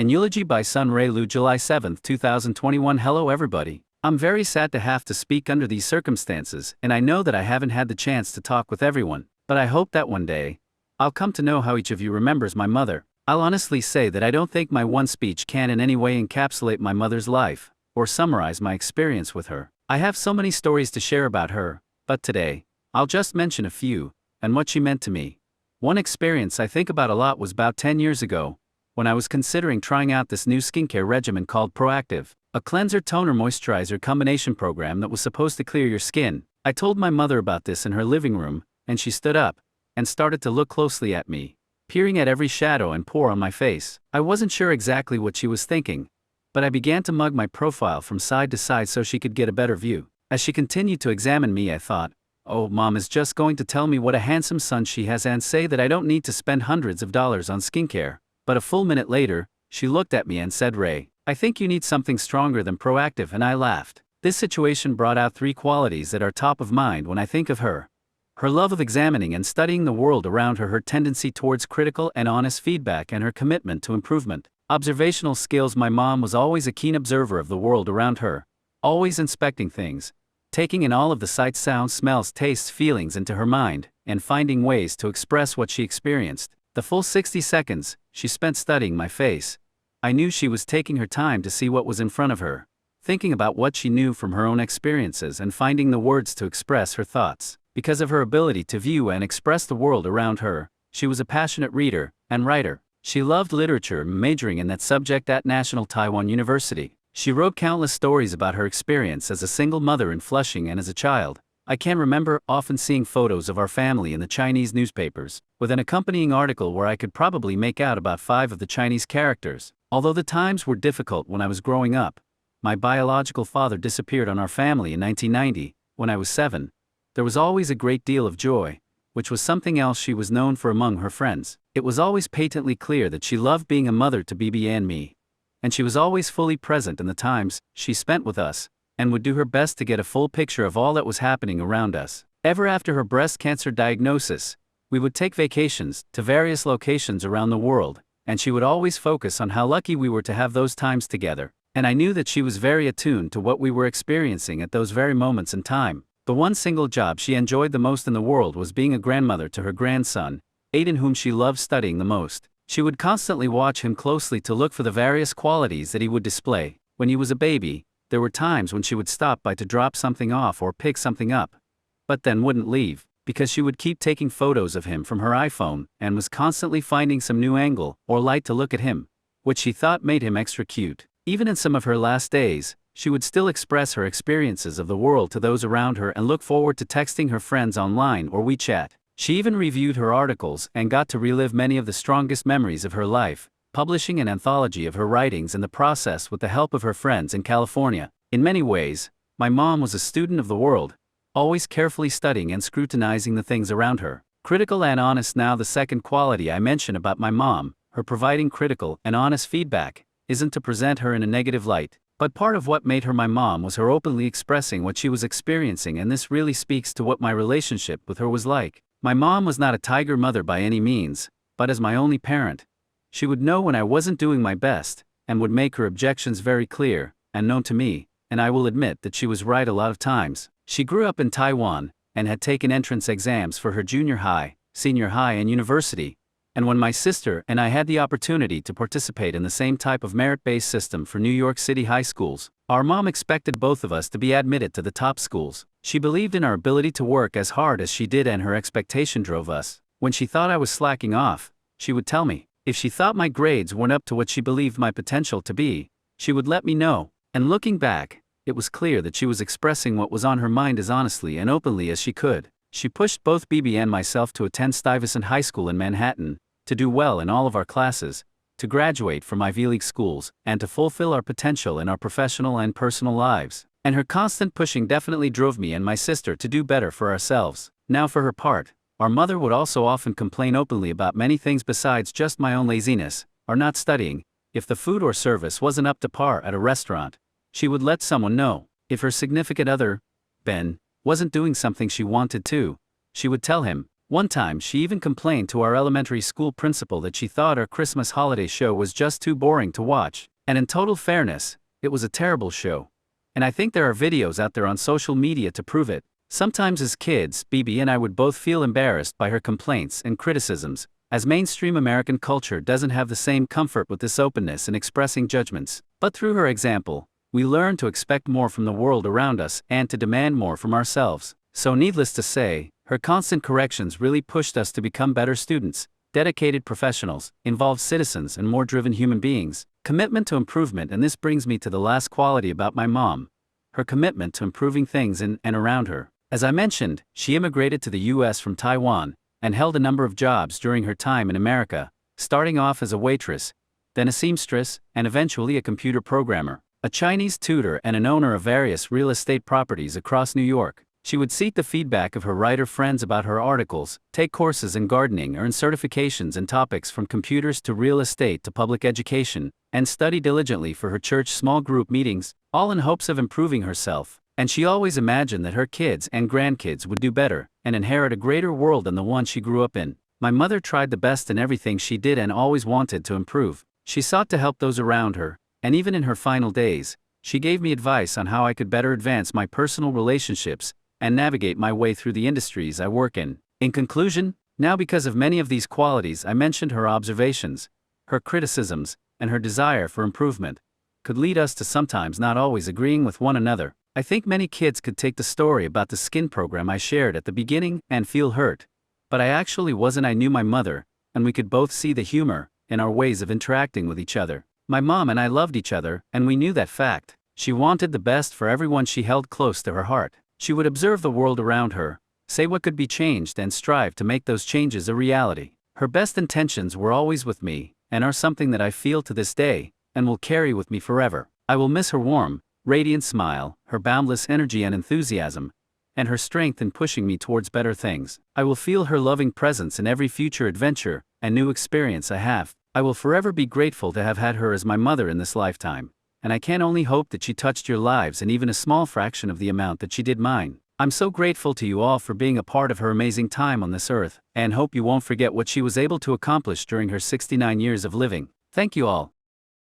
An Eulogy by Son Ray Liu, July 7, 2021. Hello everybody. I'm very sad to have to speak under these circumstances, and I know that I haven't had the chance to talk with everyone, but I hope that one day, I'll come to know how each of you remembers my mother. I'll honestly say that I don't think my one speech can in any way encapsulate my mother's life, or summarize my experience with her. I have so many stories to share about her, but today, I'll just mention a few, and what she meant to me. One experience I think about a lot was about 10 years ago, when I was considering trying out this new skincare regimen called Proactive, a cleanser toner moisturizer combination program that was supposed to clear your skin. I told my mother about this in her living room, and she stood up and started to look closely at me, peering at every shadow and pore on my face. I wasn't sure exactly what she was thinking, but I began to mug my profile from side to side so she could get a better view. As she continued to examine me, I thought, oh, Mom is just going to tell me what a handsome son she has and say that I don't need to spend hundreds of dollars on skincare. But a full minute later, she looked at me and said, Ray, I think you need something stronger than Proactive, and I laughed. This situation brought out three qualities that are top of mind when I think of her. Her love of examining and studying the world around her, her tendency towards critical and honest feedback, and her commitment to improvement. Observational skills. My mom was always a keen observer of the world around her, always inspecting things, taking in all of the sights, sounds, smells, tastes, feelings into her mind, and finding ways to express what she experienced. The full 60 seconds she spent studying my face, I knew she was taking her time to see what was in front of her, thinking about what she knew from her own experiences and finding the words to express her thoughts. Because of her ability to view and express the world around her, she was a passionate reader and writer. She loved literature, majoring in that subject at National Taiwan University. She wrote countless stories about her experience as a single mother in Flushing and as a child. I can remember often seeing photos of our family in the Chinese newspapers, with an accompanying article where I could probably make out about 5 of the Chinese characters. Although the times were difficult when I was growing up, my biological father disappeared on our family in 1990, when I was 7. There was always a great deal of joy, which was something else she was known for among her friends. It was always patently clear that she loved being a mother to BB and me, and she was always fully present in the times she spent with us, and would do her best to get a full picture of all that was happening around us. Ever after her breast cancer diagnosis, we would take vacations to various locations around the world, and she would always focus on how lucky we were to have those times together. And I knew that she was very attuned to what we were experiencing at those very moments in time. The one single job she enjoyed the most in the world was being a grandmother to her grandson, Aiden, whom she loved studying the most. She would constantly watch him closely to look for the various qualities that he would display. When he was a baby, there were times when she would stop by to drop something off or pick something up, but then wouldn't leave, because she would keep taking photos of him from her iPhone and was constantly finding some new angle or light to look at him, which she thought made him extra cute. Even in some of her last days, she would still express her experiences of the world to those around her and look forward to texting her friends online or WeChat. She even reviewed her articles and got to relive many of the strongest memories of her life, publishing an anthology of her writings in the process with the help of her friends in California. In many ways, my mom was a student of the world, always carefully studying and scrutinizing the things around her. Critical and honest. Now the second quality I mention about my mom, her providing critical and honest feedback, isn't to present her in a negative light, but part of what made her my mom was her openly expressing what she was experiencing, and this really speaks to what my relationship with her was like. My mom was not a tiger mother by any means, but as my only parent, she would know when I wasn't doing my best, and would make her objections very clear and known to me, and I will admit that she was right a lot of times. She grew up in Taiwan, and had taken entrance exams for her junior high, senior high and university, and when my sister and I had the opportunity to participate in the same type of merit-based system for New York City high schools, our mom expected both of us to be admitted to the top schools. She believed in our ability to work as hard as she did, and her expectation drove us. When she thought I was slacking off, she would tell me. If she thought my grades weren't up to what she believed my potential to be, she would let me know. And looking back, it was clear that she was expressing what was on her mind as honestly and openly as she could. She pushed both BB and myself to attend Stuyvesant High School in Manhattan, to do well in all of our classes, to graduate from Ivy League schools, and to fulfill our potential in our professional and personal lives. And her constant pushing definitely drove me and my sister to do better for ourselves. Now for her part, our mother would also often complain openly about many things besides just my own laziness, or not studying. If the food or service wasn't up to par at a restaurant, she would let someone know. If her significant other, Ben, wasn't doing something she wanted to, she would tell him. One time she even complained to our elementary school principal that she thought our Christmas holiday show was just too boring to watch. And in total fairness, it was a terrible show. And I think there are videos out there on social media to prove it. Sometimes as kids, Bibi and I would both feel embarrassed by her complaints and criticisms, as mainstream American culture doesn't have the same comfort with this openness in expressing judgments. But through her example, we learn to expect more from the world around us and to demand more from ourselves. So needless to say, her constant corrections really pushed us to become better students, dedicated professionals, involved citizens and more driven human beings. Commitment to improvement. And this brings me to the last quality about my mom: her commitment to improving things in and around her. As I mentioned, she immigrated to the US from Taiwan, and held a number of jobs during her time in America, starting off as a waitress, then a seamstress, and eventually a computer programmer, a Chinese tutor and an owner of various real estate properties across New York. She would seek the feedback of her writer friends about her articles, take courses in gardening, earn certifications in topics from computers to real estate to public education, and study diligently for her church small group meetings, all in hopes of improving herself. And she always imagined that her kids and grandkids would do better, and inherit a greater world than the one she grew up in. My mother tried the best in everything she did and always wanted to improve. She sought to help those around her, and even in her final days, she gave me advice on how I could better advance my personal relationships and navigate my way through the industries I work in. In conclusion, now because of many of these qualities I mentioned, her observations, her criticisms, and her desire for improvement could lead us to sometimes not always agreeing with one another. I think many kids could take the story about the skin program I shared at the beginning and feel hurt. But I actually wasn't. I knew my mother, and we could both see the humor in our ways of interacting with each other. My mom and I loved each other, and we knew that fact. She wanted the best for everyone she held close to her heart. She would observe the world around her, say what could be changed, and strive to make those changes a reality. Her best intentions were always with me, and are something that I feel to this day, and will carry with me forever. I will miss her warm, radiant smile, her boundless energy and enthusiasm, and her strength in pushing me towards better things. I will feel her loving presence in every future adventure and new experience I have. I will forever be grateful to have had her as my mother in this lifetime, and I can only hope that she touched your lives in even a small fraction of the amount that she did mine. I'm so grateful to you all for being a part of her amazing time on this earth, and hope you won't forget what she was able to accomplish during her 69 years of living. Thank you all.